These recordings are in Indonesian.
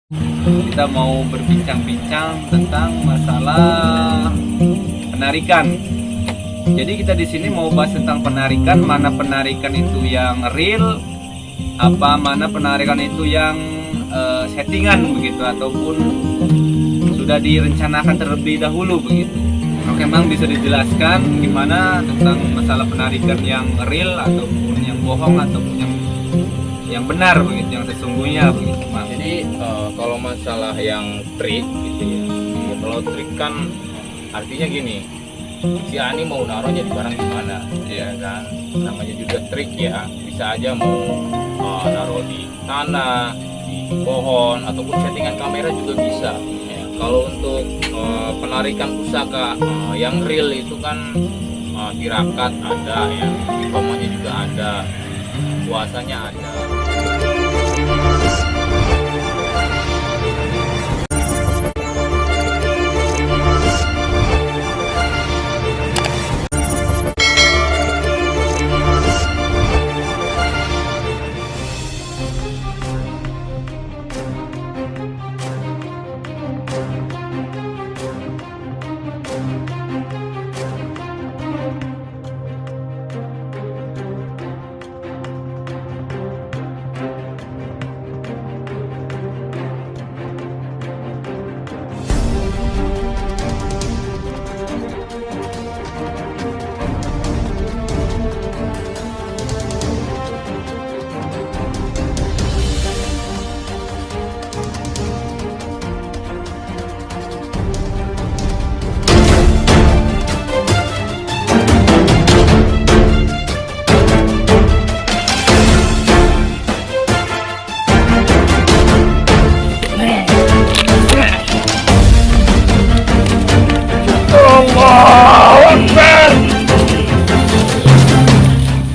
Kita mau berbincang-bincang tentang masalah penarikan. Jadi kita di sini mau bahas tentang penarikan, mana penarikan itu yang real, mana penarikan itu yang settingan begitu, ataupun sudah direncanakan terlebih dahulu begitu. Oke, Mang, bisa dijelaskan gimana tentang masalah penarikan yang real ataupun yang bohong ataupun yang benar begitu, yang sesungguhnya begitu, Mang. Jadi kalau masalah yang trik gitu ya, kalau trik kan artinya gini, si Ani mau naruhnya di barang di mana, ya kan? Namanya juga trik ya, bisa aja mau naruh di tanah, di pohon, ataupun settingan kamera juga bisa. Ya. Kalau untuk penarikan pusaka yang real itu kan tirakat ada ya, ikomanya juga ada, puasanya ada.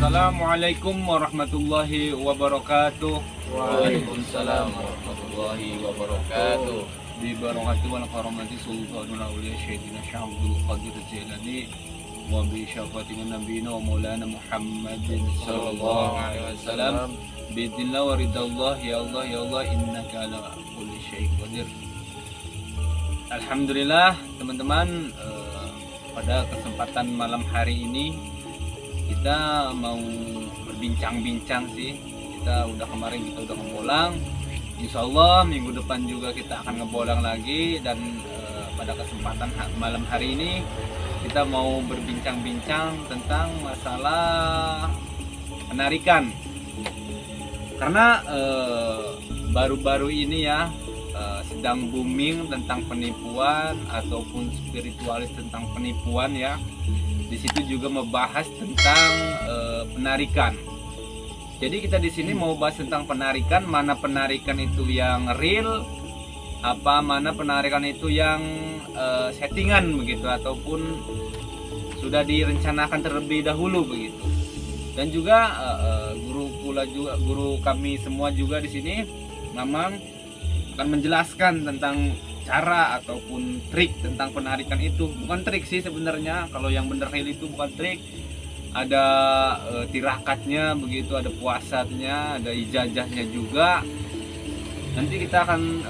Assalamualaikum warahmatullahi wabarakatuh. Waalaikumsalam warahmatullahi wabarakatuh. Bi barakati wal karamati sultanul auliya Syekhina Syekh Abdul Qadir Jailani wa bi syafatina nabiyina wa maulana Muhammadin sallallahu alaihi wasallam bi idznillah wa ridallah ya Allah innaka ala kulli syai'in qadir. Alhamdulillah teman-teman, pada kesempatan malam hari ini kita mau berbincang-bincang sih. Kemarin kita udah ngebolang. Insya Allah minggu depan juga kita akan ngebolang lagi, dan pada kesempatan malam hari ini kita mau berbincang-bincang tentang masalah penarikan. Karena baru-baru ini ya sedang booming tentang penipuan ataupun spiritualis tentang penipuan ya. Di situ juga membahas tentang penarikan. Jadi kita di sini mau bahas tentang penarikan, mana penarikan itu yang real, mana penarikan itu yang settingan begitu, ataupun sudah direncanakan terlebih dahulu begitu. Dan juga guru kami semua juga di sini memang akan menjelaskan tentang cara ataupun trik tentang penarikan itu. Bukan trik sih sebenarnya, kalau yang bener real itu bukan trik. Ada tirakatnya begitu, ada puasanya, ada ijazahnya juga. Nanti kita akan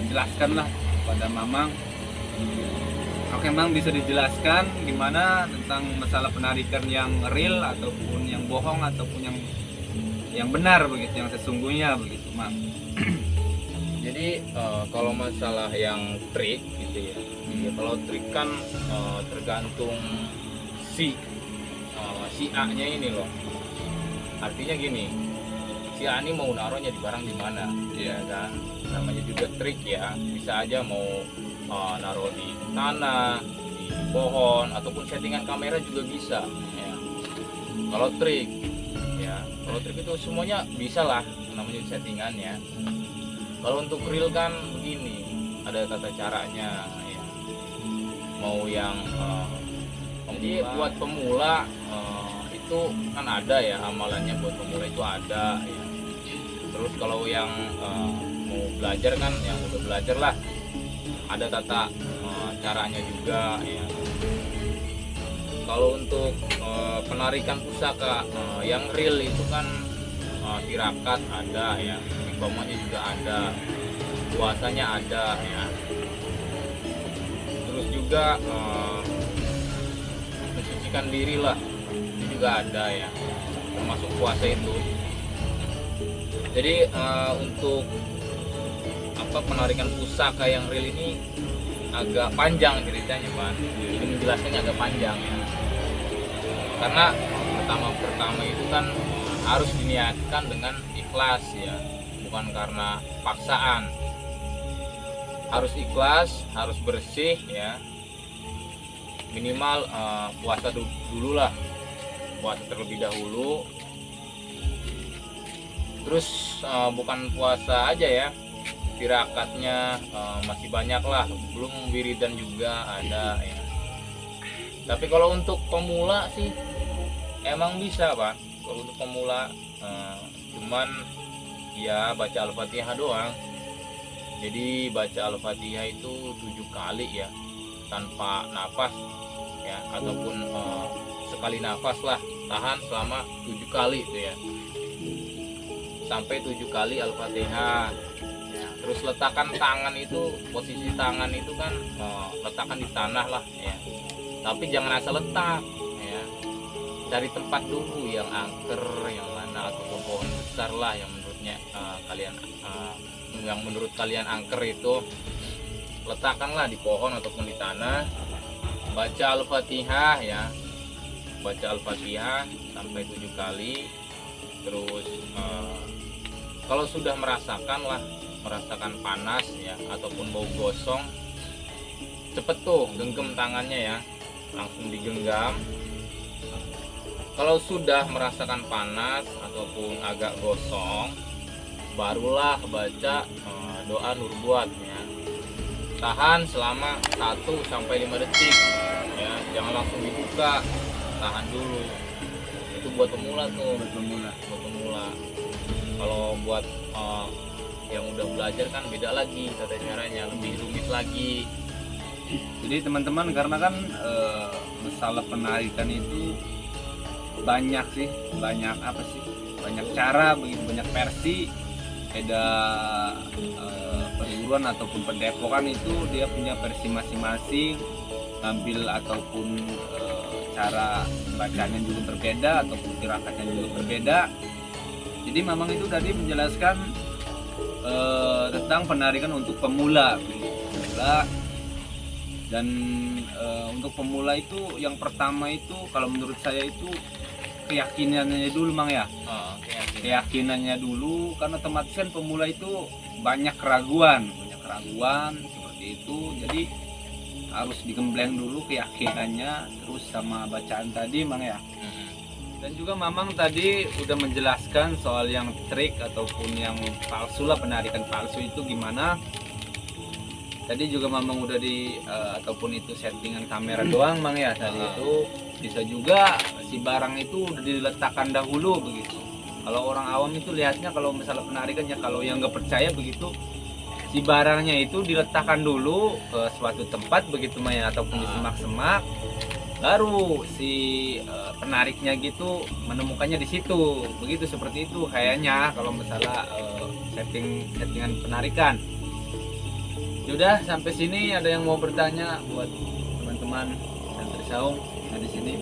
jelaskan lah kepada Mamang. Oke, Mang, bisa dijelaskan gimana tentang masalah penarikan yang real ataupun yang bohong ataupun yang benar begitu, yang sesungguhnya begitu, Mang. Jadi kalau masalah yang trik gitu ya, kalau trik kan tergantung si A-nya ini loh. Artinya gini, si A ini mau naruhnya di barang di mana, ya kan? Namanya juga trik ya, bisa aja mau naruh di tanah, di pohon, ataupun settingan kamera juga bisa. Ya. Kalau trik itu semuanya bisa lah, namanya settingannya. Kalau untuk real kan begini, ada tata caranya ya. Mau yang jadi buat pemula itu kan ada ya, amalannya buat pemula itu ada ya. Terus kalau yang mau belajar kan, yang udah belajar lah, ada tata caranya juga ya. Kalau untuk penarikan pusaka yang real itu kan tirakat ada ya, ikomanya juga ada, puasanya ada ya. Terus juga mensucikan diri lah, itu juga ada ya, termasuk puasa itu. Jadi untuk penarikan pusaka yang real ini agak panjang ceritanya, Pak. Jadi menjelaskannya agak panjang ya. Karena pertama itu kan harus diniatkan dengan ikhlas ya, bukan karena paksaan. Harus ikhlas, harus bersih ya. Minimal puasa dulu lah, puasa terlebih dahulu. Terus bukan puasa aja ya, tirakatnya masih banyak lah, belum wiridan juga ada ya. Tapi kalau untuk pemula sih emang bisa, Pak. Kalau untuk pemula cuman ya baca Al-Fatihah doang. Jadi baca Al-Fatihah itu 7 kali ya, tanpa nafas ya, ataupun sekali nafas lah, tahan selama 7 kali itu ya, sampai 7 kali Al-Fatihah ya. Terus letakkan tangan itu, posisi tangan itu kan letakkan di tanah lah ya, tapi jangan asal letak ya, cari tempat dulu yang angker, yang mana ataupun pohon besar lah yang menurutnya yang menurut kalian angker itu, letakkanlah di pohon ataupun di tanah. Baca Al-Fatihah ya, baca Al-Fatihah sampai 7 kali. Terus kalau sudah merasakan panas ya, ataupun bau gosong, cepet tuh genggam tangannya ya, langsung digenggam. Kalau sudah merasakan panas ataupun agak gosong, barulah baca doa nurbuat ya. Tahan selama 1-5 detik ya, jangan langsung dibuka, tahan dulu. Itu buat pemula tuh, buat pemula. Kalau buat yang udah belajar kan beda lagi tata caranya, lebih rumit lagi. Jadi teman-teman, karena kan masalah penarikan itu banyak sih, banyak cara, begitu banyak versi. Ada perguruan ataupun pendepokan itu dia punya versi masing-masing, ambil ataupun cara bacanya juga berbeda, ataupun tirakatnya juga berbeda. Jadi memang itu tadi menjelaskan tentang penarikan untuk pemula. Dan untuk pemula itu yang pertama itu kalau menurut saya itu keyakinannya dulu, Mang ya. Keyakinannya dulu, karena otomatis kan pemula itu banyak keraguan seperti itu. Jadi harus digembleng dulu keyakinannya, terus sama bacaan tadi, Mang ya. Dan juga Mamang tadi udah menjelaskan soal yang trik ataupun yang palsu lah, penarikan palsu itu gimana. Tadi juga Mamang udah ataupun itu settingan kamera doang, Mang ya. Tadi itu bisa juga si barang itu udah diletakkan dahulu begitu. Kalau orang awam itu lihatnya kalau misalnya penarikannya, kalau yang nggak percaya begitu, si barangnya itu diletakkan dulu ke suatu tempat begitu, Mang ya, ataupun di semak-semak, baru si penariknya gitu menemukannya di situ. Begitu, seperti itu kayaknya kalau misalnya settingan penarikan. Sudah sampai sini, ada yang mau bertanya buat teman-teman Santri Saung yang di sini?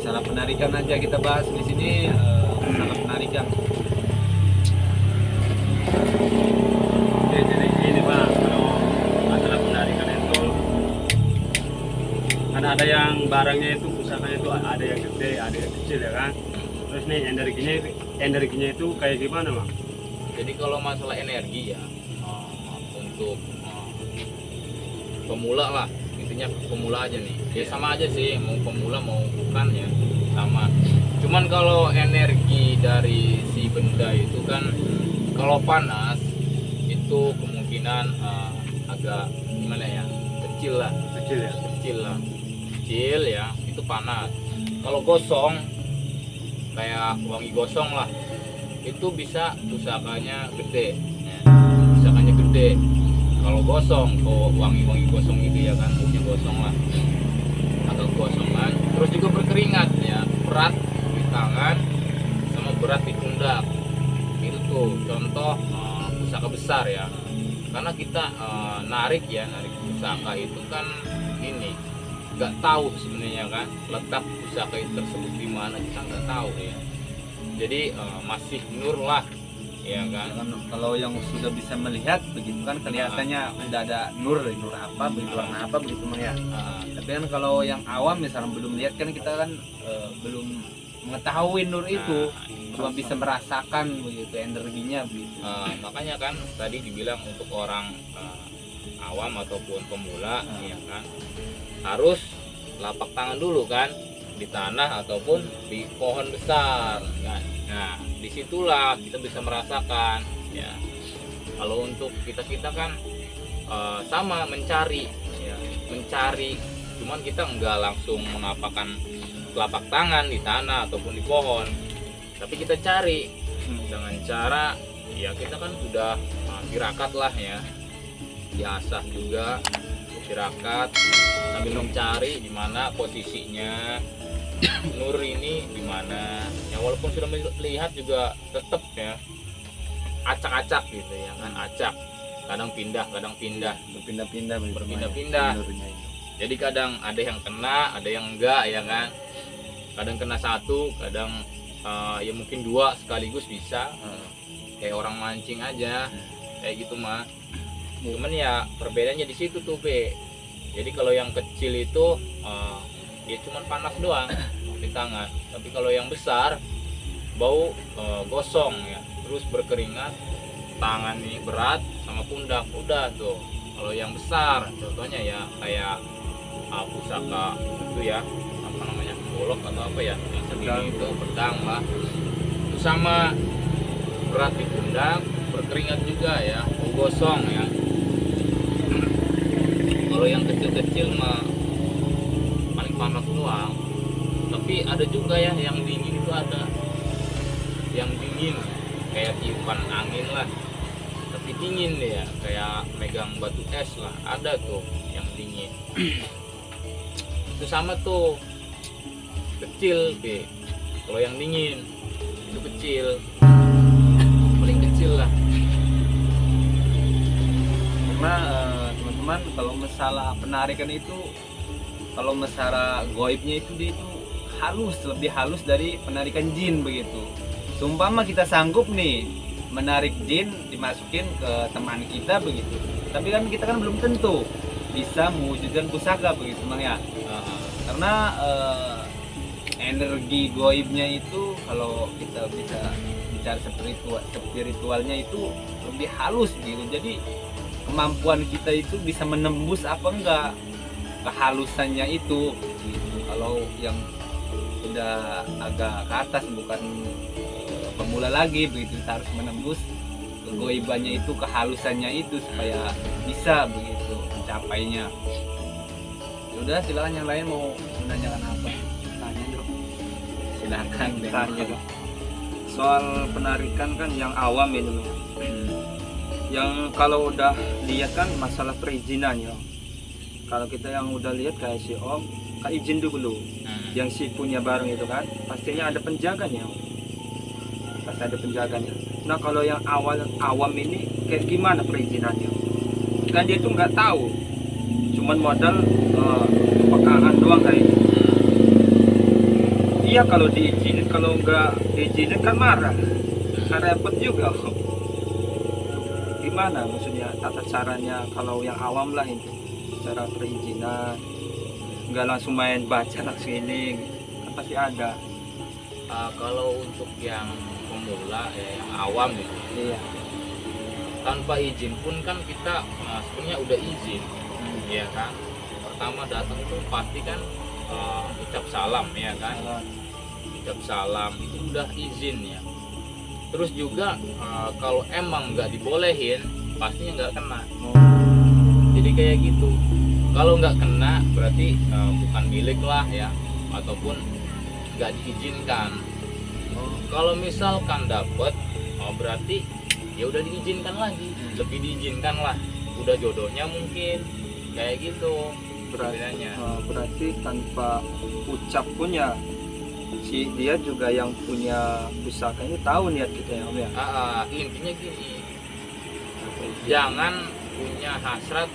Masalah penarikan aja kita bahas di sini, masalah penarikan. Jadi ini Pak, kalau masalah penarikan itu kan ada yang barangnya itu pusakanya itu ada yang gede, ada yang kecil ya kan. Terus nih energinya itu kayak gimana, Bang? Jadi kalau masalah energi ya, untuk pemula lah, intinya pemula aja nih ya, sama aja sih, mau pemula mau bukan ya sama. Cuman kalau energi dari si benda itu kan, kalau panas itu kemungkinan agak gimana ya, kecil lah itu panas. Kalau gosong kayak wangi gosong lah, itu bisa pusakanya gede ya. Pusakanya gede kalau gosong, kalau wangi gosong itu ya kan, punya gosong lah atau gosongan. Terus juga berkeringat ya, berat di tangan sama berat di pundak, itu tuh contoh pusaka besar ya, karena kita narik pusaka itu kan ini nggak tahu sebenarnya kan letak pusaka itu tersebut di mana, kita nggak tahu ya. Jadi masih nur lah ya kan. Kalau yang sudah bisa melihat begitu kan kelihatannya udah ada nur apa begitu, warna apa begitu Mang ya. Tapi kan kalau yang awam misalnya belum lihat kan kita kan belum mengetahui nur itu, cuma bisa merasakan begitu energinya begitu. Makanya kan tadi dibilang untuk orang awam ataupun pemula ya kan harus lapak tangan dulu kan di tanah ataupun di pohon besar kan. Nah disitulah kita bisa merasakan ya. Kalau untuk kita kan sama mencari ya, cuman kita enggak langsung menapakkan telapak tangan di tanah ataupun di pohon, tapi kita cari dengan cara ya kita kan sudah tirakat lah ya, diasah juga tirakat sambil mencari di mana posisinya nur ini di mana ya, walaupun sudah melihat juga tetap ya acak-acak gitu ya kan, acak kadang pindah berpindah-pindah. Jadi kadang ada yang kena, ada yang enggak ya kan. Kadang kena satu, kadang ya mungkin dua sekaligus bisa. Kayak orang mancing aja, kayak gitu mah. Cuman ya perbedaannya di situ tuh Be. Jadi kalau yang kecil itu dia cuman panas doang di tangan. Tapi kalau yang besar bau gosong ya, terus berkeringat, tangan ini berat sama pundak, udah tuh. Kalau yang besar contohnya ya kayak pusaka itu ya, apa namanya, golok atau apa ya yang segini itu, pedang lah, itu sama berat di pundak, berkeringat juga ya, bau gosong ya. Kalau yang kecil-kecil mah paling panas doang. Tapi ada juga ya yang dingin, itu ada yang dingin kayak tiupan angin lah, tapi dingin deh ya, kayak megang batu es lah, ada tuh yang dingin. Itu sama tuh, kecil B. Kalau yang dingin itu kecil, paling kecil lah. Karena teman-teman kalau masalah penarikan itu, kalau masalah goibnya itu dia itu halus, lebih halus dari penarikan jin begitu. Seumpama kita sanggup nih menarik jin dimasukin ke teman kita begitu, tapi kan kita kan belum tentu bisa mewujudkan pusaka begitu Bang ya. Karena energi goibnya itu kalau kita bisa bicara spiritualnya itu lebih halus gitu. Jadi kemampuan kita itu bisa menembus apa enggak kehalusannya itu gitu. Kalau yang udah agak ke atas, bukan pemula lagi begitu, kita harus menembus kegoibannya itu, kehalusannya itu supaya bisa begitu mencapainya. Sudah, silakan yang lain mau menanyakan apa? Tanya dong. Silakan Tanya dong. Soal penarikan kan yang awam ini, yang kalau udah lihat kan masalah perizinan ya. Kalau kita yang udah lihat kayak si Om, kan izin dulu. Yang si punya barang itu kan pastinya ada penjaganya, pasti ada penjaganya. Nah kalau yang awam ini kayak gimana perizinannya? Kan dia itu nggak tahu, cuman modal pekaan doang kayak gitu. Iya kalau diizinin, kalau nggak diizinin kan marah, kan repot juga. Gimana maksudnya tata caranya kalau yang awam lah itu, cara perizinan, nggak langsung main baca langsung ini, kan pasti ada. Kalau untuk yang pemula ya, yang awam gitu, Iya. tanpa izin pun kan kita sebenarnya udah izin, ya kan. Pertama datang tuh pasti kan ucap salam ya kan, ucap salam itu udah izin ya. Terus juga kalau emang nggak dibolehin pastinya nggak kena. Jadi kayak gitu. Kalau nggak kena berarti bukan milik lah ya, ataupun nggak diizinkan. Kalau misalkan dapet, berarti ya udah diizinkan lagi, lebih diizinkan lah. Udah jodohnya mungkin kayak gitu. Berarti tanpa ucap pun ya si dia juga yang punya pusaka ini tahu niat kita ya Om ya. Intinya gini, jangan punya hasrat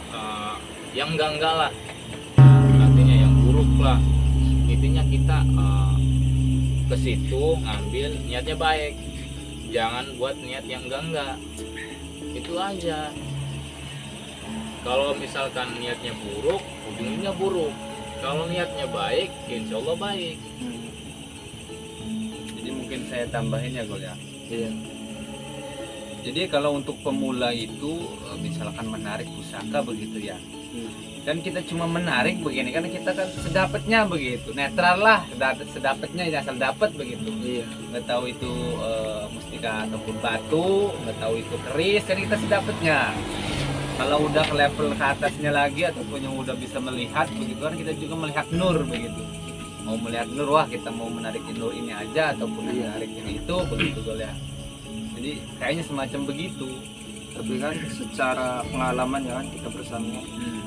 yang enggak lah, artinya yang buruk lah. Intinya kita ke situ ngambil niatnya baik, jangan buat niat yang enggak, itu aja. Kalau misalkan niatnya buruk, ujungnya buruk. Kalau niatnya baik, insya Allah baik. Jadi mungkin saya tambahin ya Gol ya. Iya. Jadi kalau untuk pemula itu misalkan menarik pusaka begitu ya. Dan kita cuma menarik begini karena kita kan sedapatnya begitu, netral lah, sedapatnya asal dapat begitu. Iya. Nggak tahu itu mustika ataupun batu, nggak tahu itu keris, jadi kita sedapatnya. Kalau udah ke level ke atasnya lagi ataupun yang udah bisa melihat begitu kan, kita juga melihat nur begitu. Mau melihat nur, wah kita mau menarik nur ini aja ataupun menarik yang itu begitu Gol ya. Jadi kayaknya semacam begitu. Tapi kan secara pengalaman ya kan kita bersama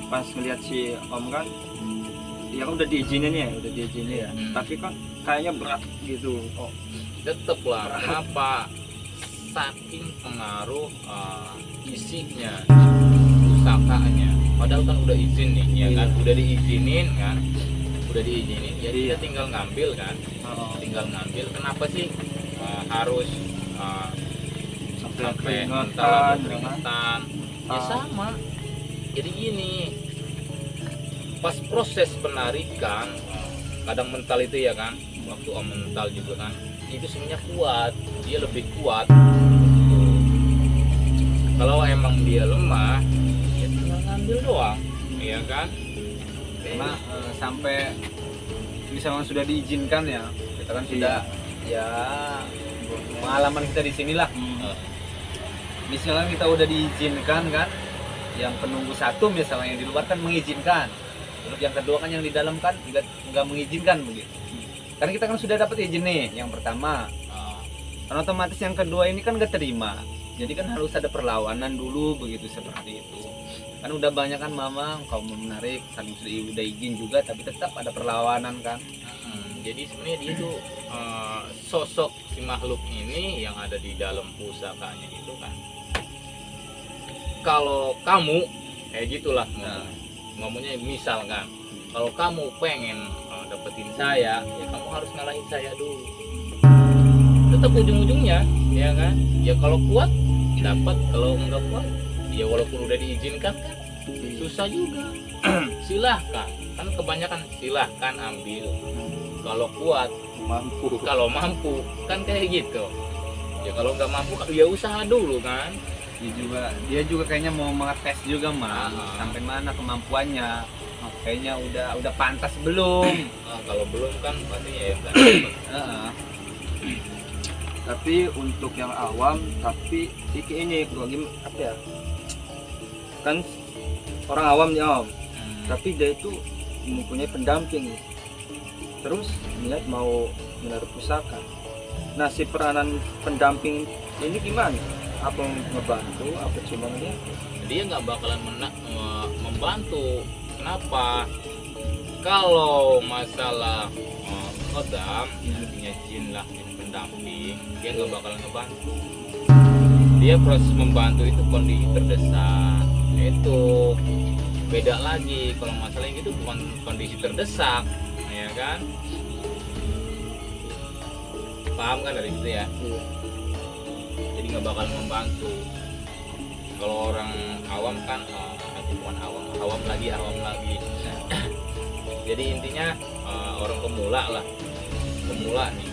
pas ngeliat si Om kan, ya kan udah diizinin ya, Tapi kan kayaknya berat gitu. Oh, Tetep lah, kenapa? Saking pengaruh isinya, pusakanya. Padahal kan udah izin nih, ya kan? Udah diizinin kan? Ya dia tinggal ngambil kan? Tinggal ngambil. Kenapa sih harus sampai mental peringatan? Ya sama. Jadi gini, pas proses penarikan, kadang mental itu ya kan, waktu Om mental juga kan, itu sebenarnya kuat, dia lebih kuat. Kalau emang dia lemah, ya tinggal ngambil doang, ya kan? Karena sampai misalnya sudah diizinkan ya, kita kan sudah ya pengalaman kita di sinilah. Misalnya kita udah diizinkan kan, yang penunggu satu misalnya yang di luar kan mengizinkan, terus yang kedua kan yang di dalam kan nggak mengizinkan begitu. Karena kita kan sudah dapat izin nih yang pertama, kan otomatis yang kedua ini kan nggak terima. Jadi kan harus ada perlawanan dulu begitu, seperti itu. Kan udah banyak kan mama kalau mau menarik, kan udah izin juga tapi tetap ada perlawanan kan. Jadi sebenarnya dia tuh sosok si makhluk ini yang ada di dalam pusakanya itu kan. Kalau kamu kayak gitulah ngomongnya, misalkan kalau kamu pengen dapetin saya, ya kamu harus ngalahin saya dulu. Tetap ujung-ujungnya, ya kan? Ya kalau kuat dapat, kalau enggak kuat, ya walaupun udah diizinkan kan, susah juga. Silahkan, kan kebanyakan silahkan ambil. Kalau kuat, kalau mampu, kan kayak gitu. Ya kalau nggak mampu, ya usaha dulu kan. Dia juga kayaknya mau mengetes juga sampai mana kemampuannya. Kayaknya udah pantas belum. Kalau belum kan pastinya ya kan. Tapi untuk yang awam, tapi ini apa ya? Kan orang awam ya Om. Tapi dia itu mempunyai pendamping. Terus niat mau menaruh pusaka. Nah, si peranan pendamping ini gimana? Apa ngebantu, apa cuma ngeliat? Dia nggak bakalan membantu. Kenapa? Kalau masalah kodam, artinya jin lah, jin pendamping, dia nggak bakalan ngebantu. Dia proses membantu itu kondisi terdesak. Itu beda lagi. Kalau masalah yang itu bukan kondisi terdesak, ya kan? Paham kan dari itu ya? Jadi nggak bakal membantu. Kalau orang awam kan bukan awam lagi. Jadi intinya orang pemula nih,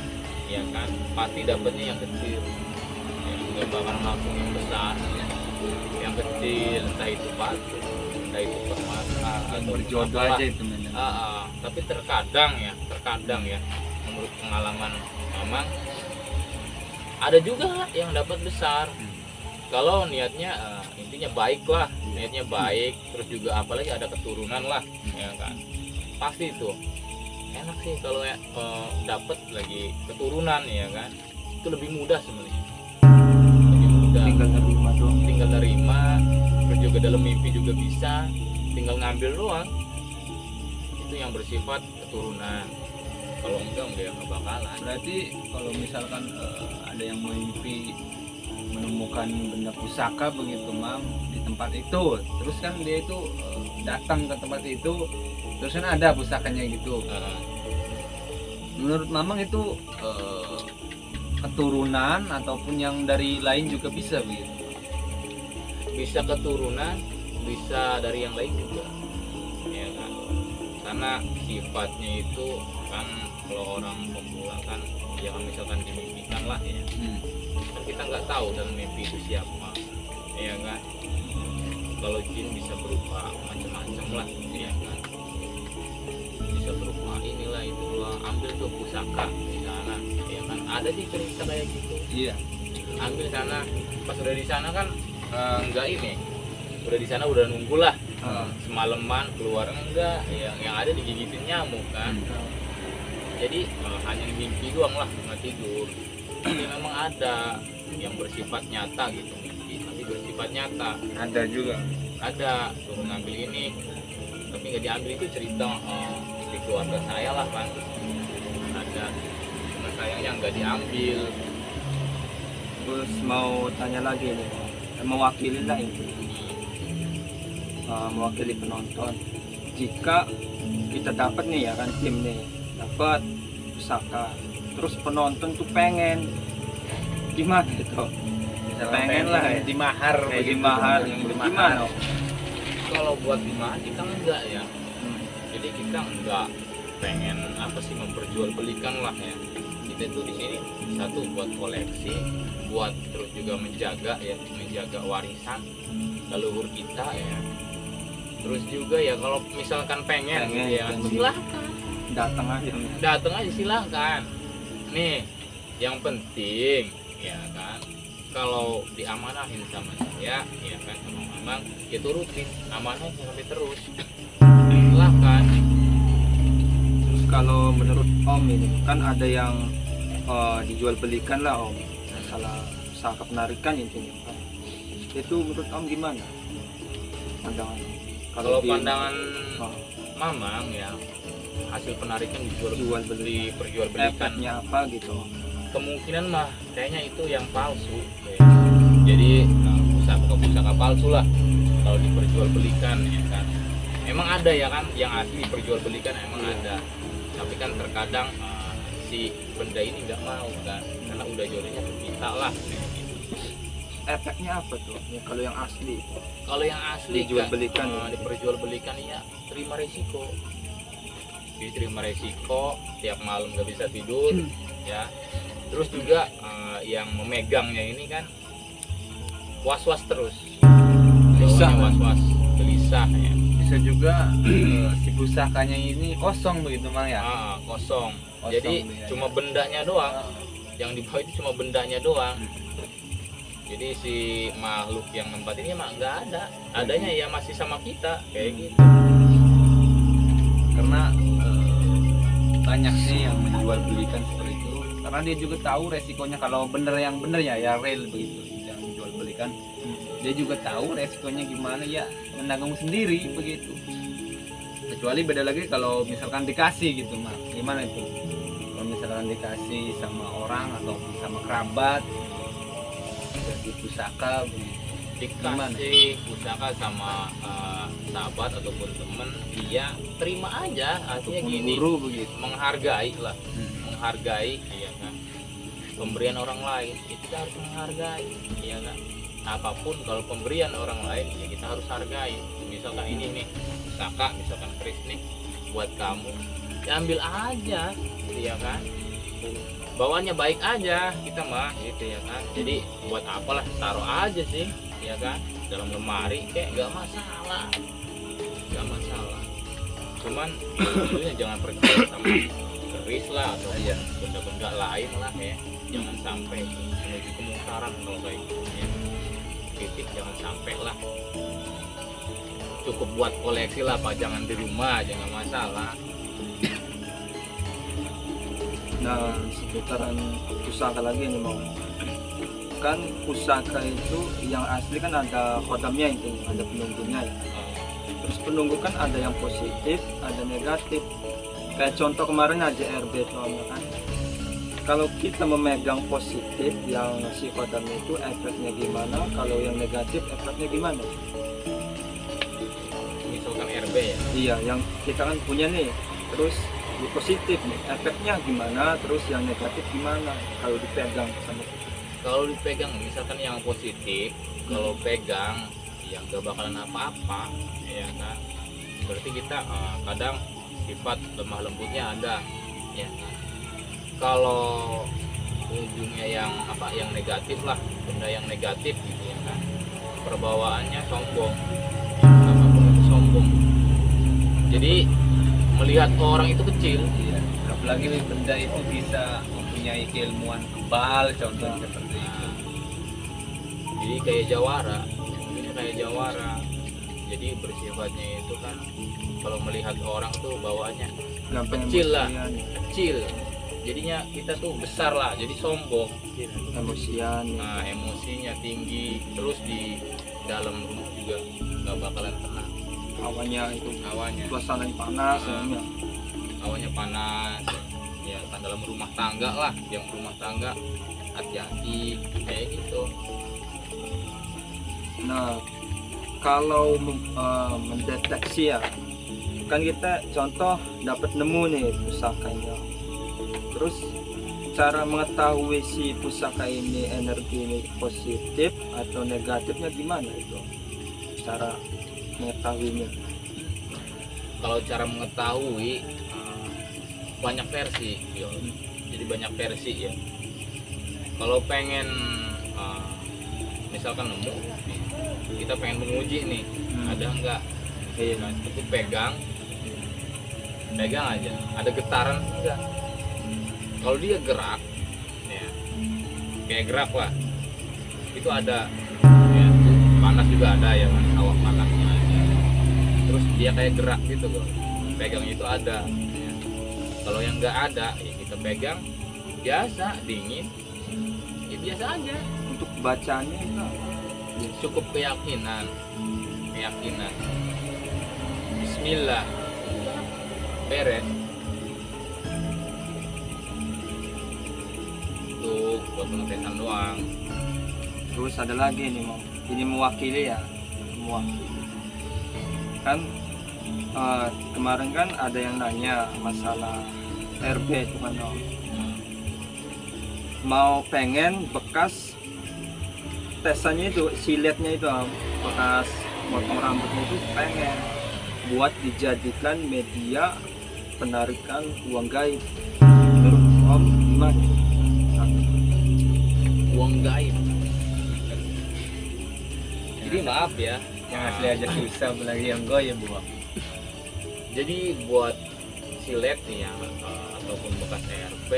ya kan, pasti dapatnya yang kecil, nggak bakal langsung yang besar. Yang kecil, entah itu batu, entah itu permata, atau berjodoh aja itu memang. Tapi terkadang ya, menurut pengalaman memang ada juga yang dapat besar. Kalau niatnya intinya baik lah, niatnya baik, terus juga apalagi ada keturunan lah, ya kan, pasti itu enak sih kalau dapat lagi keturunan, ya kan, itu lebih mudah sebenarnya, lebih mudah. Tinggal nerima, terus juga dalam mimpi juga bisa, tinggal ngambil doang. Itu yang bersifat keturunan. Kalau enggak nggak bakalan. Berarti kalau misalkan ada yang mimpi menemukan benda pusaka begitu Mam di tempat itu. Terus kan dia itu datang ke tempat itu, terus kan ada pusakanya gitu. Menurut Mamang itu keturunan ataupun yang dari lain juga bisa begitu? Bisa keturunan, bisa dari yang lain juga, ya kan? Karena sifatnya itu kan kalau orang pemula kan, ya misalkan dimimpikan lah ya, kan kita nggak tahu dalam mimpi itu siapa, ya kan? Kalau jin bisa berupa macam-macam lah, ya kan? Bisa berupa inilah itulah, ambil tuh pusaka di sana, ya kan? Ada sih cerita kayak gitu. Iya. Ambil sana, pas udah di sana kan enggak ini, udah di sana udah nunggu lah semalaman, keluar enggak, yang ada digigitin nyamuk kan. Jadi hanya mimpi doang lah, nggak tidur. Jadi memang ada yang bersifat nyata gitu, mimpi tapi bersifat nyata. Ada juga. Ada suruh ngambil ini, tapi nggak diambil, itu cerita di keluarga saya lah kan. Ada, cuma sayangnya nggak diambil. Terus mau tanya lagi nih, mewakili lah ini, mewakili penonton. Jika kita dapat nih ya kan, tim nih dapat pusaka, terus penonton tuh pengen, gimana itu? Pengen lah ya. di mahar Kayak begitu, di mahar, yang di gimana? Kalau buat di mahar kita enggak ya. Jadi kita enggak pengen apa sih memperjualbelikan lah ya. Kita tuh di sini satu buat koleksi, buat terus juga menjaga ya, menjaga warisan leluhur kita ya. Terus juga ya kalau misalkan pengen gitu ya, silahkan Datang aja. datang aja, silahkan. Nih yang penting ya kan, kalau diamanahin sama saya ya kan, sama Mamang ya turutin amanah sampai terus, silahkan. Terus kalau menurut Om ini kan ada yang dijual belikan lah Om, masalah pusaka penarikan intinya kan. Itu menurut Om gimana pandangan? Kalau di- pandangan oh, Mamang ya, hasil penarikan Jual beli. diperjualbelikan, efeknya apa gitu? kemungkinan mah kayaknya itu yang palsu ya. Jadi pusaka palsu lah kalau diperjualbelikan ya kan. Emang ada ya kan yang asli diperjualbelikan, emang ada, tapi kan terkadang si benda ini nggak mau kan, karena udah jodohnya ke kita lah kayak gitu. Efeknya apa tuh? Ya, kalau yang asli Kalau yang asli Dijualbelikan kan, ya? diperjualbelikan ya terima resiko. Jadi terima resiko, tiap malam nggak bisa tidur ya. Terus juga yang memegangnya ini kan was-was terus. Gelisah. Bawahnya was-was, gelisah ya. Bisa juga si pusakanya ini kosong begitu Mang ya. Kosong. Kosong Jadi dia, cuma ya. bendanya doang. Yang di bawah itu cuma bendanya doang. Jadi si makhluk yang tempat ini mah nggak ada. Adanya ya masih sama kita kayak gitu. Karena banyak sih yang menjual belikan seperti itu, karena dia juga tahu resikonya. Kalau bener yang bener ya real begitu yang menjual belikan, dia juga tahu resikonya gimana ya, menanggung sendiri begitu. Kecuali beda lagi kalau misalkan dikasih gitu Mak, gimana itu kalau misalkan dikasih sama orang atau sama kerabat jadi pusaka begitu. Gimana? Dikasih pusaka sama sahabat ataupun temen, dia terima aja. Artinya Ataupun gini, guru begitu. menghargai lah, menghargai ya kan, pemberian orang lain ya kita harus menghargai ya kan. Apapun kalau pemberian orang lain ya kita harus hargai. Misalkan ini nih pusaka, misalkan keris nih buat kamu, ya ambil aja ya kan, bawaannya baik aja kita mah gitu ya kan. Jadi buat apalah, taruh aja sih ya kan dalam lemari, kayak nggak masalah, nggak masalah. Cuman tentunya jangan percaya sama keris lah atau benda-benda lain lah ya, jangan sampai menuju kemungkaran kalau kayak gitu ya. Titik jangan sampai lah, cukup buat koleksi lah Pak, jangan di rumah, jangan masalah. Nah, seputaran pusaka lagi nih mau. Kan pusaka itu yang asli kan ada khodamnya itu, ada penunggunya ya. Terus penunggu kan ada yang positif, ada negatif. Kayak contoh kemarin aja RB itu kan. kalau kita memegang positif yang si kodam itu efeknya gimana, kalau yang negatif efeknya gimana? Misalkan RB ya. Iya, yang kita kan punya nih, terus di positif nih efeknya gimana, terus yang negatif gimana kalau dipegang sama kita? Kalau dipegang misalkan yang positif, kalau pegang yang gak bakalan apa-apa ya kan, berarti kita kadang sifat lemah lembutnya ada ya kan. Kalau ujungnya yang apa, yang negatif lah, benda yang negatif gitu ya kan, perbawaannya sombong, apapun itu sombong, jadi melihat orang itu kecil. Iya. Apalagi benda itu bisa mempunyai keilmuan kebal, contohnya seperti itu. Jadi kayak jawara, ujungnya kayak jawara, jadi bersifatnya itu kan kalau melihat orang tuh bawaannya Gampang kecil lah, emosian, kecil, jadinya kita tuh besar lah, jadi sombong. emosian. Nah, emosinya tinggi, terus di dalam rumah juga nggak bakalan tenang. Awalnya itu Awalnya suasana yang panas, ya. awalnya panas ya kan, dalam rumah tangga lah, yang rumah tangga hati-hati kayak gitu. Nah, kalau mendeteksi ya, kan kita contoh dapat nemu nih pusakanya, terus cara mengetahui si pusaka ini energi ini positif atau negatifnya gimana itu cara mengetahuinya? Kalau cara mengetahui banyak versi yo. Jadi banyak versi ya. Kalau pengen misalkan nemu nih, kita pengen menguji nih, ada enggak, nah, cukup pegang aja, ada getaran enggak. Kalau dia gerak ya, kayak gerak lah, itu ada ya, panas juga ada ya kan, awak panasnya ada. Terus dia kayak gerak gitu kok, pegang itu ada ya. Kalau yang enggak ada ya kita pegang biasa, dingin ya biasa aja. Untuk bacanya itu Cukup keyakinan. Bismillah, beres. Tuh buat pengetesan doang. terus ada lagi nih mau ini mewakili ya, mewakili kan kemarin kan ada yang nanya masalah RB itu kan Om. Mau pengen bekas tesannya itu, siletnya itu Om, bekas potong rambutnya itu pengen buat dijadikan media penarikan uang gaib. Menurut Om gimana? Uang gaib. Jadi maaf ya, Yang asli aja susah, apalagi yang goyah buah. jadi buat silet nih ya, ataupun bekas RB,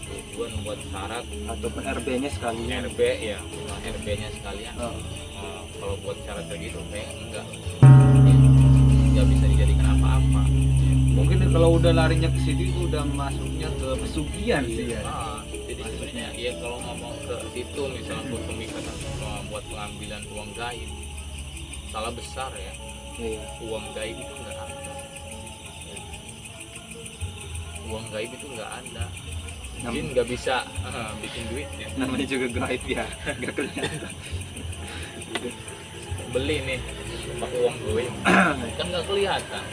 tujuan buat syarat Ataupun RB-nya sekalian. RB ya, RB-nya sekalian. Kalau buat syarat kayak gitu kayak enggak, nggak bisa dijadikan apa-apa. Mungkin kalau udah larinya ke situ itu udah masuknya ke pesugihan sih ya. Jadi sebenarnya ya kalau ngomong ke situ misalnya buat pemikatan, buat pengambilan uang gaib, salah besar ya. Iya. Uang gaib itu nggak ada. Uang gaib itu nggak ada. Jin nggak bisa bikin duit ya. Namanya juga gaib ya, nggak kelihatan. Beli nih pakai uang gaib kan nggak kelihatan.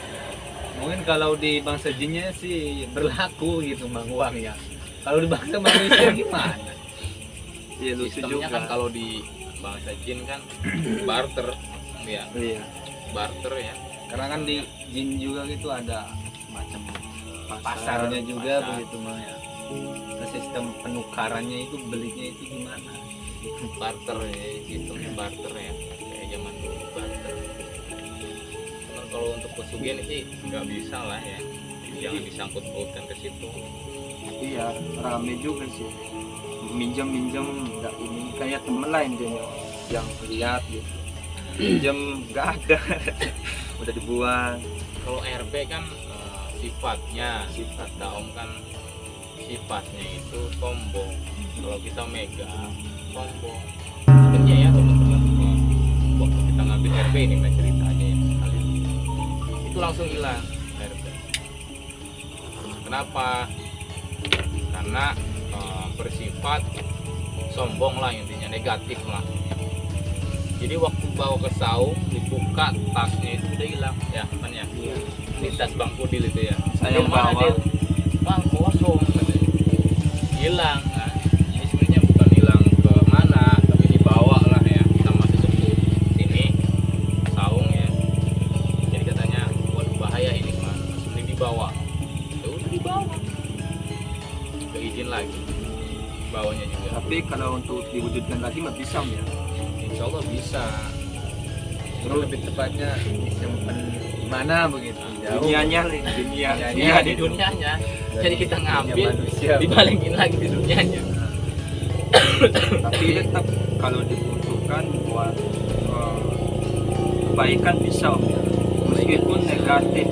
Mungkin kalau di bangsa jinnya sih berlaku gitu bang uang ya. Kalau di bangsa manusia gimana? Iya lucu Sistemnya juga. kan kalau di bangsa jin kan barter ya, Iya. barter ya. Karena kan di jin juga gitu ada macam pasarnya juga pasar. begitu mah ya. Nah, sistem penukarannya itu belinya itu gimana? Barter ya, sistemnya barter ya, kayak zaman dulu barter. Cuman kalau untuk pesugihan sih nggak bisa lah ya, jangan disangkut pautkan ke situ. Iya, rame juga sih. Minjem nggak ini kayak temen lain dia yang lihat gitu. Minjem nggak ada, udah dibuang. Kalau RB kan sifatnya, sifat daom kan sifatnya itu sombong. Kalau kita megang sombong. Sebenarnya ya teman-teman, waktu kita ngambil RB ini main ceritanya ya sekalian, itu langsung hilang RB. Kenapa? Karena bersifat sombong lah, intinya negatif lah. Jadi waktu bawa ke saung dibuka tasnya itu udah hilang ya kan ya. Ini tas Bang Pudil itu ya. Saya yang Mana bawa. dia? Bang kosong katanya. Hilang kan. Ini sebenarnya bukan hilang ke mana, tapi dibawa lah ya sama sesepuh sini saung ya. Jadi katanya waduh bahaya ini mah. Sebenarnya dibawa. Ya udah dibawa. Gak izin lagi. Bawanya juga. Tapi kalau untuk diwujudkan lagi mah bisa Om ya. Insya Allah bisa. Terus lebih tepatnya disimpan di mana begitu? Jauh. Dunianya nih, dunia Ya di dunianya. Jadi kita ngambil, manusia. dibalikin lagi di dunianya. Tapi tetap kalau dibutuhkan buat kebaikan bisa Om ya. Meskipun negatif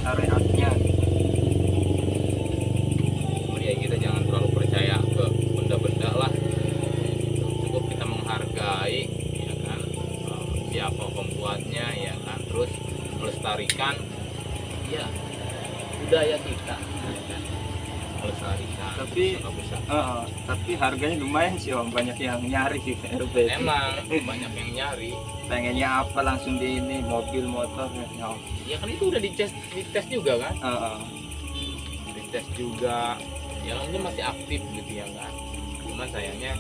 syariatnya. Ya kita jangan terlalu percaya ke benda-benda lah. Cukup kita menghargai, ya kan, siapa pembuatnya, ya kan, terus melestarikan, ya budaya kita, ya kan, melestarikan. Tapi nggak bisa. tapi harganya lumayan sih Om, banyak yang nyari sih RB. Emang banyak yang nyari. Pengennya apa langsung di ini mobil motor ya Om. Ya kan itu udah dites juga kan. Dites juga, ya namanya masih aktif gitu ya kan. Cuman sayangnya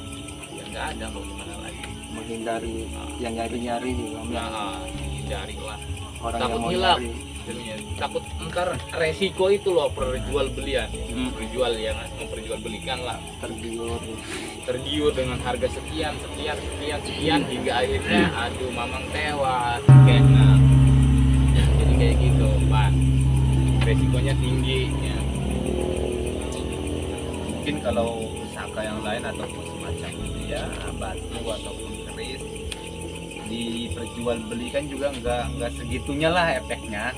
ya nggak ada, mau gimana lagi. Menghindari yang nyari-nyari juga Om. Nah, hindari lah. Orang Takut yang mau hilang. nyari. Jadinya takut ntar resiko itu loh perjual belian, perjual ya kan, memperjualbelikan lah, tergiur dengan harga sekian hingga akhirnya aduh mamang tewas kayak nah. Jadi kayak gitu Pak, resikonya tinggi ya. Mungkin kalau sangka yang lain ataupun semacam itu ya batu ataupun keris diperjualbelikan juga nggak segitunya lah efeknya.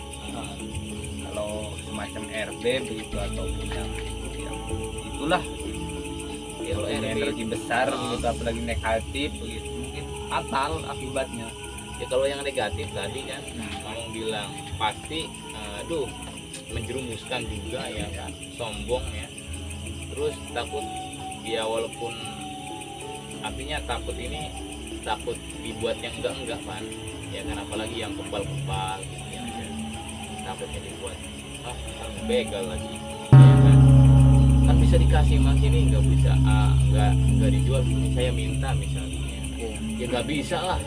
Kalau semacam RB begitu ataupun yang itulah Kalau yang RB energi besar begitu, apalagi negatif begitu, mungkin fatal akibatnya. ya kalau yang negatif tadi kan Mamang bilang pasti aduh menjerumuskan juga ya kan, sombong ya, terus takut ya, walaupun artinya takut ini takut dibuat yang enggak kan ya kan, apalagi yang kebal gitu ya, takutnya dibuat begal lagi ya kan bisa dikasih mas ini nggak bisa, nggak dijual, ini saya minta misalnya ya nggak bisa lah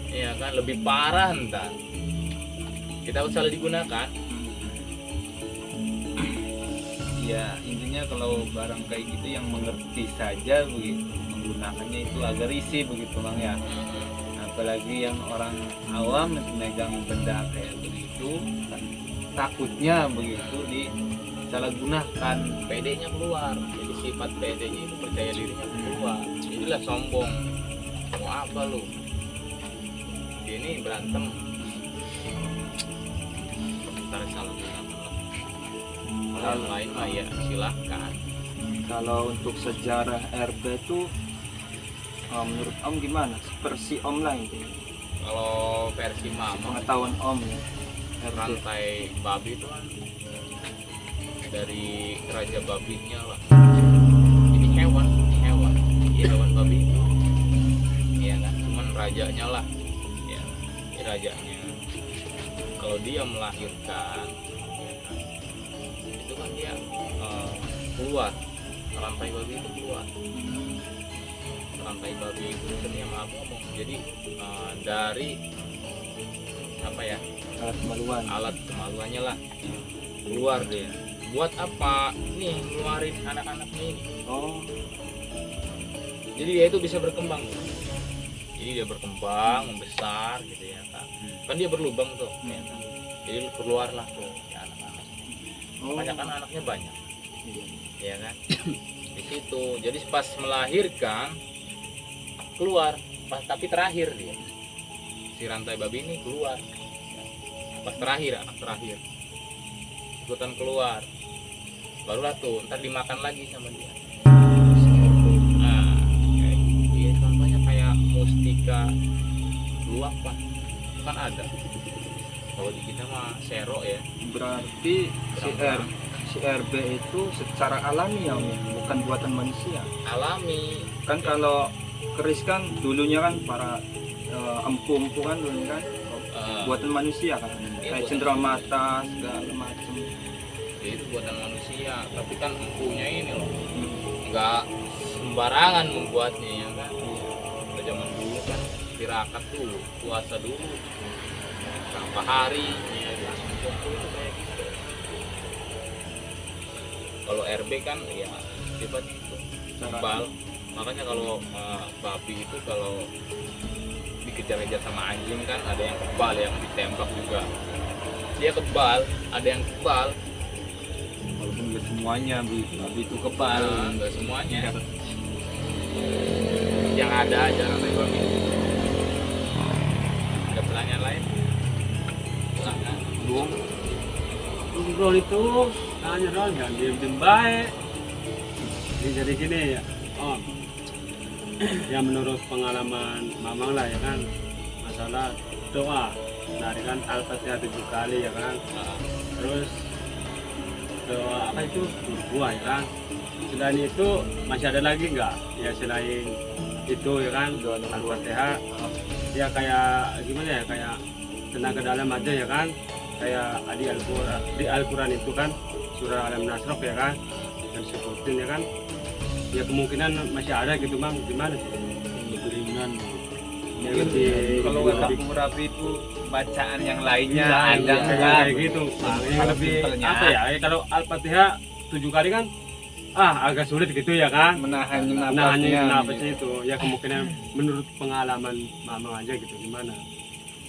ya kan, lebih parah ntar kita salah digunakan. Ya intinya kalau barang kayak gitu yang mengerti saja begitu menggunakannya itu agak risih begitu Bang ya. Apalagi yang orang awam megang benda kayak begitu kan takutnya begitu disalahgunakan. PD-nya keluar, jadi sifat PD-nya itu percaya dirinya keluar, jadilah sombong. Mau apa lu ini berantem ntar salah gunakan lah. Kalau yang lain mah ya silahkan. Kalau untuk sejarah RB itu menurut Om gimana? Versi Om lah itu. Kalau versi Mama Pengetahuan Om ya. RB. rantai babi itu kan dari raja babinya lah, ini hewan ya, hewan babi itu iya kan, cuman rajanya lah ya, rajanya kalau dia melahirkan ya kan, itu kan dia keluar, rantai babi itu keluar, rantai babi itu sebenarnya maaf ngomong, jadi dari apa ya, alat kemaluannya lah keluar dia. Buat apa nih ngeluarin anak-anaknya ini? Oh, Jadi dia itu bisa berkembang. Jadi dia berkembang, membesar gitu ya kan. Kan dia berlubang tuh ya kan. Jadi keluarlah tuh ya anak-anak. Banyak kan anaknya banyak. Ya kan? Di situ. Jadi pas melahirkan keluar, tapi terakhir dia. Si rantai babi ini keluar. Pas terakhir, anak terakhir. Ikutan keluar. Barulah tuh ntar dimakan lagi sama dia. Nah, kayak contohnya kayak mustika luwak pak, kan ada. Kalau di kita mah sero ya. berarti si RB itu secara alami ya Om, ya? Bukan buatan manusia. Alami. Kan kalau keris kan dulunya kan para empu-empu kan dulunya kan buatan manusia kan. Iya, Kayak buatan cenderamata segala macam. itu buatan manusia, tapi kan empunya ini loh nggak sembarangan membuatnya ya kan. Pada zaman dulu kan tirakat tuh puasa dulu berapa hari ya kan. Kumpul itu kayak gitu. Kalau RB kan ya sifat itu kebal, makanya kalau babi itu kalau dikejar-kejar sama anjing kan ada yang kebal, yang ditembak juga dia kebal, ada yang kebal. Walaupun nggak semuanya babi itu kebal. Nggak semuanya. Yang ada aja namanya babi. Ada pertanyaan lain? Silakan. Bung, Ngobrol itu tanya dong, jangan diem baik. Jadi gini ya, Om. Ya menurut pengalaman Mamang lah ya kan, masalah doa, menarikan Al-Fatihah 7 kali ya kan. Terus doa apa itu berbuah ya kan. Selain itu masih ada lagi nggak? Ya selain itu ya kan, doa Al-Fatihah. Ya kayak gimana ya, kayak tenaga dalam aja ya kan. Kayak di Al-Quran itu kan surah Al-Nasr ya kan, dan sebutin ya kan. Ya kemungkinan masih ada gitu Bang, gimana sih? beriman. Ya, Mungkin lebih- kalau lebih- kata Bung Rafi itu bacaan yang lainnya Iya, ada iya, enggak? kayak gitu. Bang. Yang Kalau lebih simpelnya. apa ya? Kalau Al-Fatihah 7 kali kan agak sulit gitu ya kan. Menahan Nah, hanya nafasnya. nafasnya itu ya kemungkinan menurut pengalaman Mamang aja gitu gimana?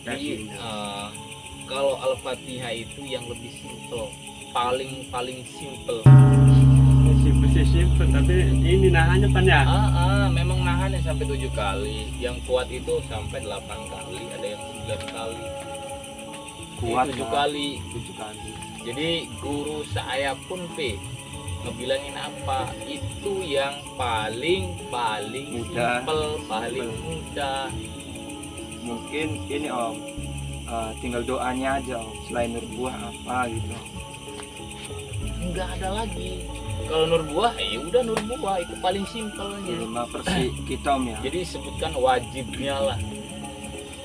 Jadi Versinya. kalau Al-Fatihah itu yang lebih simple, paling simple. Simpel tapi ini nahannya pan ya. Memang nahannya sampai 7 kali. Yang kuat itu sampai 8 kali, ada yang 9 kali. Kuat 7 ya. kali. 7 kali. Jadi guru saya pun ngebilangin apa? Itu yang paling Mudah. simple, paling mudah. Mungkin ini Om, tinggal doanya aja Om. Selain berbuah apa gitu. Nggak ada lagi. Kalau nur buah, ya udah nur buah itu paling simpelnya. Lima versi kita Om ya. Jadi sebutkan wajibnya lah,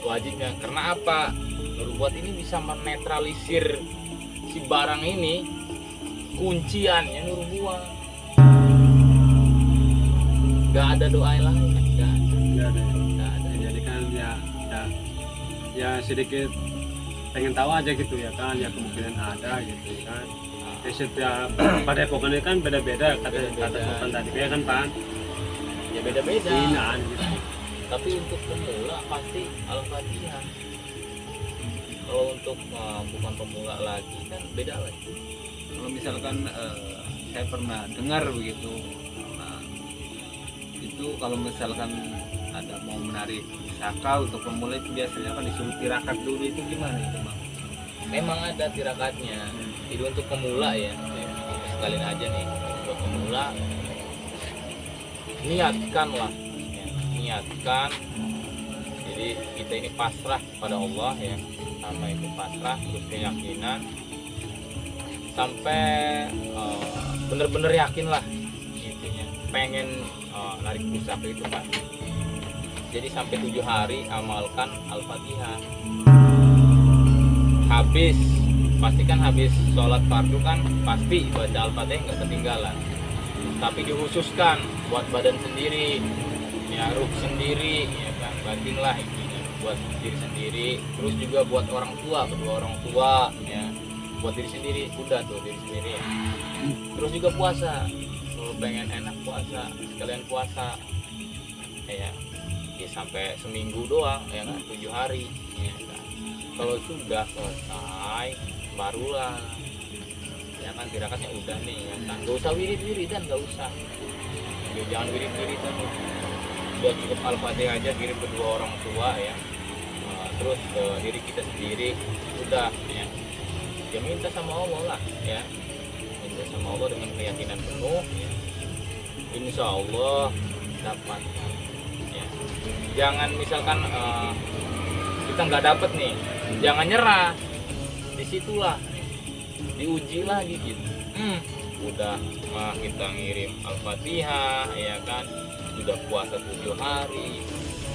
wajibnya. Karena apa? Nur buah ini bisa menetralisir si barang ini, kunciannya nur buah. Gak ada doa lain, gak ada. Ya, ada. Gak ada. Jadi kan ya sedikit pengen tahu aja gitu ya kan, ya kemungkinan ada gitu ya kan. Ya, setiap pada epokan ini kan beda-beda kata Beda-beda. Sultan tadi ya kan Pan. Ya beda-beda. Inaan gitu. Tapi untuk pemula pasti Al-Fatihah. Kalau untuk bukan pemula lagi kan beda lagi. Kalau misalkan saya pernah dengar begitu, itu kalau misalkan ada mau menarik pusaka untuk pemula itu biasanya kan disuruh tirakat dulu, itu gimana itu Bang? Memang ada tirakatnya. Jadi untuk pemula ya, sekalian aja nih buat pemula, niatkan lah, ya, niatkan. Jadi kita ini pasrah pada Allah ya, sama itu pasrah terus keyakinan sampai bener-bener yakin lah intinya pengen narik pusaka itu Pak. Jadi sampai 7 hari amalkan Al-Fatihah. Pastikan habis sholat fardu kan pasti baca Al-Fatihah nggak ketinggalan. Tapi dikhususkan buat badan sendiri, ya ruh sendiri, ya kan batin lah intinya buat diri sendiri. Terus juga buat orang tua, kedua orang tua, ya buat diri sendiri udah tuh diri sendiri. Ya. Terus juga puasa, kalau pengen enak puasa sekalian puasa, ya sampai seminggu doang, ya kan 7 hari. Ya, kan. Kalau sudah selesai barulah ya kan tirakatnya udah nih ya kan, gak usah wirid-wiridan, gak usah ya, jangan wirid-wiridan, udah cukup Al-Fatihah aja kirim kedua orang tua ya. Terus ke diri kita sendiri udah ya minta sama Allah lah ya, minta sama Allah dengan keyakinan penuh ya. Insya Allah dapat ya. Jangan misalkan kita nggak dapet nih, jangan nyerah. Disitulah diuji lagi gitu. Udah kita ngirim Al-Fatihah ya kan, sudah puasa 7 hari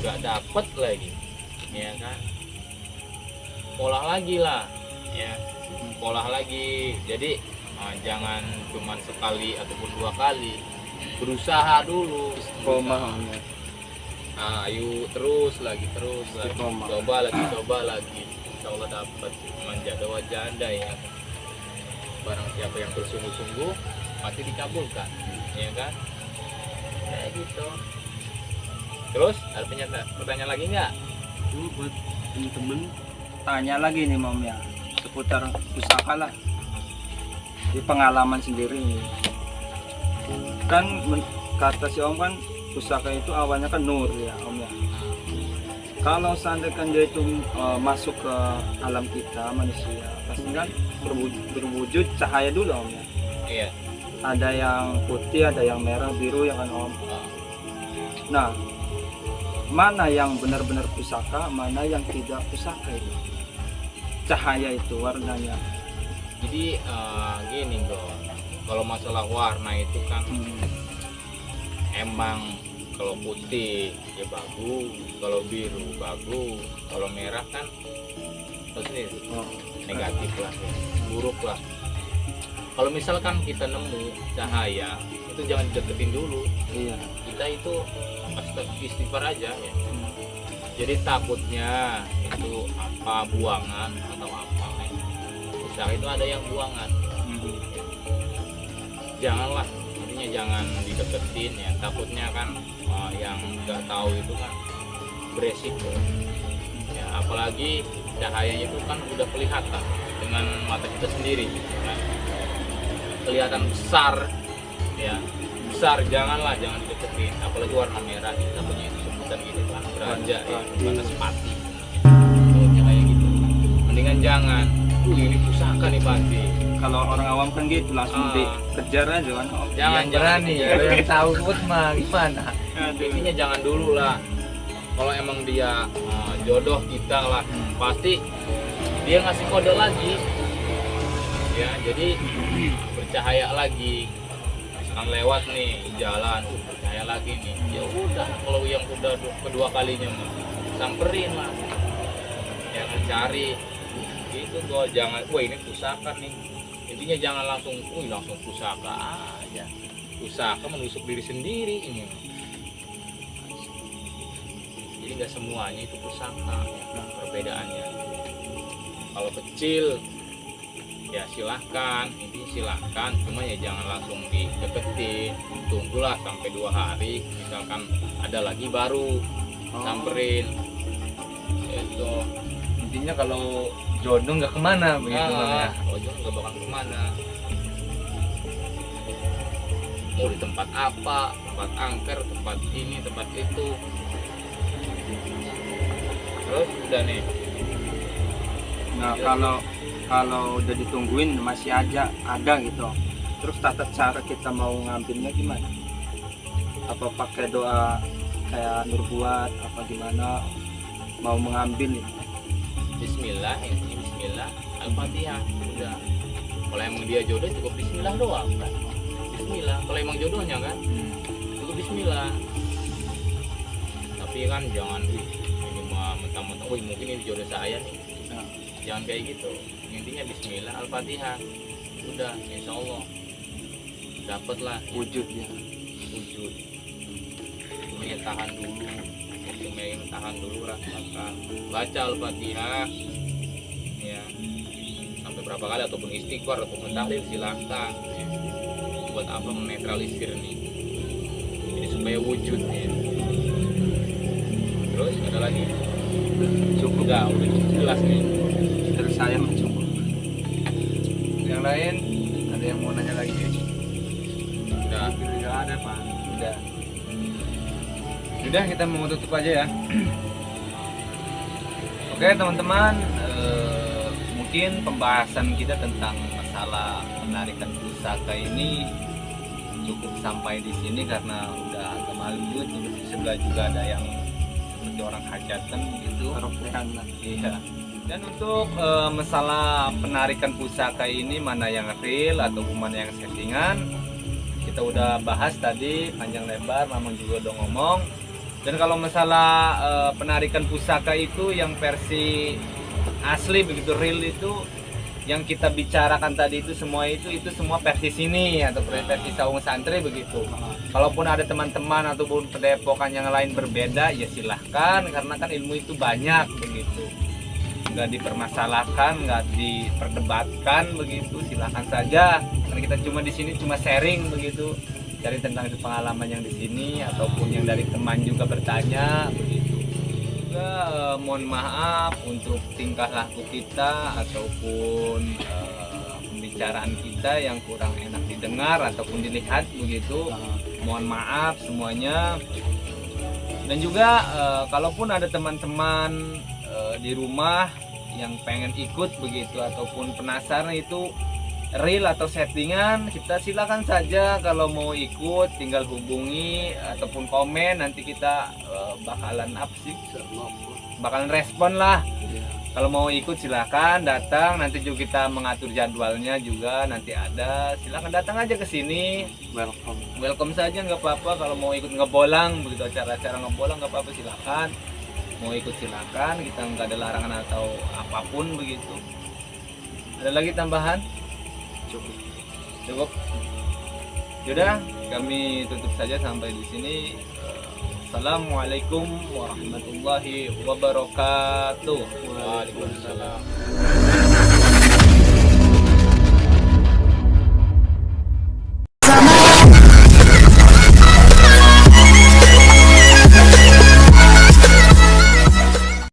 nggak dapet lagi ya kan, olah lagi lah ya, olah lagi. Jadi jangan cuma sekali ataupun 2 kali, berusaha dulu. Istiqomah. Ayo terus lagi Istiqomah. coba lagi insya Allah dapat. Manjada wa janda ya, barang siapa yang bersungguh-sungguh pasti dikabulkan ya kan, kayak gitu. Terus ada pertanyaan lagi nggak? Itu buat temen-temen. Tanya lagi nih Mam ya, seputar pusaka lah. Di pengalaman sendiri nih. Kan kata si Om kan pusaka itu awalnya kan nur ya Om ya. Kalau seandainya kan dia itu masuk ke alam kita manusia, pasti kan berwujud cahaya dulu Om ya. Iya. Ada yang putih, ada yang merah, biru ya kan Om. Nah, mana yang benar-benar pusaka, mana yang tidak pusaka itu? Cahaya itu warnanya. Jadi gini bro, kalau masalah warna itu kan emang kalau putih ya bagus, kalau biru bagus, kalau merah kan pasti negatif lah, buruk lah. Kalau misalkan kita nemu cahaya itu jangan deketin dulu, Iya. kita itu istighfar aja ya. Jadi takutnya itu apa buangan atau apa, bisa itu ada yang buangan. Janganlah, intinya jangan dideketin ya, takutnya kan yang nggak tahu itu kan beresiko ya, apalagi cahayanya itu kan udah kelihatan dengan mata kita sendiri kan? Kelihatan besar ya, besar, jangan dideketin, apalagi warna merah, kita punya itu sebutan gitu kan, beraja ya, batas mati. Kalau cahaya gitu mendingan jangan. Ini pusaka nih pasti. Kalau orang awam kan gitu langsung Ah. dikejar aja kan Om. Jangan berani, dikejar. kalau yang tahu mah gimana? Intinya jangan dulu lah. Kalau emang dia jodoh kita lah, pasti dia ngasih kode lagi ya, jadi bercahaya lagi. Misalkan lewat nih jalan, bercahaya lagi nih, ya udah. Kalau yang udah kedua kalinya mah samperin lah ya kan, cari itu tuh. Jangan wah ini pusaka nih, intinya jangan langsung langsung pusaka aja. Pusaka menusuk diri sendiri ini. Jadi nggak semuanya itu pusaka ya, perbedaannya. Kalau kecil ya silahkan, intinya silahkan, cuma ya jangan langsung dideketin, tunggulah sampai 2 hari, misalkan ada lagi baru samperin itu. Intinya kalau jodoh nggak kemana begitu Bang ya. Ojol nggak bakal kemana, mau di tempat apa, tempat angker, tempat ini, tempat itu. Terus udah nih. Nah, kalau udah ditungguin masih aja ada gitu. Terus tata cara kita mau ngambilnya gimana? Apa pakai doa kayak Nur buat apa gimana mau mengambil nih? Bismillah, intinya Bismillah, Al-Fatihah, udah. Kalau emang dia jodoh cukup Bismillah doang kan. Bismillah, kalau emang jodohnya kan cukup Bismillah. Tapi kan jangan ini mah mentang-mentang, mungkin ini jodoh saya nih. Nah, Jangan kayak gitu. Intinya Bismillah, Al-Fatihah, udah, insya Allah dapet lah wujud ya. wujud. Cuma ya tahan dulu, tahan dulu, rasakan, baca Al-Fatihah ya sampai berapa kali, ataupun istighfar ataupun tahlil silahkan ya. Buat apa menetralisir nih, jadi supaya wujud ya. Terus ada lagi? Cukup Udah jelas nih. dari saya mencukup. Yang lain ada yang mau nanya lagi? Udah. Nggak ada Pak. Udah. Sudah, kita mau tutup aja ya. Oke teman-teman, mungkin pembahasan kita tentang masalah penarikan pusaka ini cukup sampai di sini karena udah agak malam juga. Terus di sebelah juga ada yang seperti orang hajatan gitu. Rokean lah. Iya. Dan untuk masalah penarikan pusaka ini mana yang real atau mana yang settingan, kita udah bahas tadi panjang lebar, Mamang juga udah ngomong. Dan kalau masalah penarikan pusaka itu yang versi asli begitu real itu yang kita bicarakan tadi itu semua versi sini atau versi Saung Santri begitu. Kalaupun ada teman-teman ataupun pendepokan yang lain berbeda ya silahkan, karena kan ilmu itu banyak begitu. Nggak dipermasalahkan, nggak diperdebatkan begitu, silahkan saja. Karena kita cuma di sini cuma sharing begitu, cari tentang pengalaman yang di sini ataupun yang dari teman juga bertanya begitu. Juga mohon maaf untuk tingkah laku kita ataupun pembicaraan kita yang kurang enak didengar ataupun dilihat begitu. Mohon maaf semuanya. Dan juga kalaupun ada teman-teman di rumah yang pengen ikut begitu ataupun penasaran itu real atau settingan, kita silakan saja. Kalau mau ikut tinggal hubungi ataupun komen, nanti kita bakalan respon lah. Kalau mau ikut silakan datang, nanti juga kita mengatur jadwalnya juga, nanti ada, silakan datang aja ke sini. Welcome saja, nggak apa-apa. Kalau mau ikut ngebolang begitu, acara-acara ngebolang nggak apa-apa, silakan. Mau ikut silakan, kita nggak ada larangan atau apapun begitu. Ada lagi tambahan? Cukup. Yaudah, kami tutup saja sampai di sini. Assalamualaikum warahmatullahi wabarakatuh. Waalaikumsalam.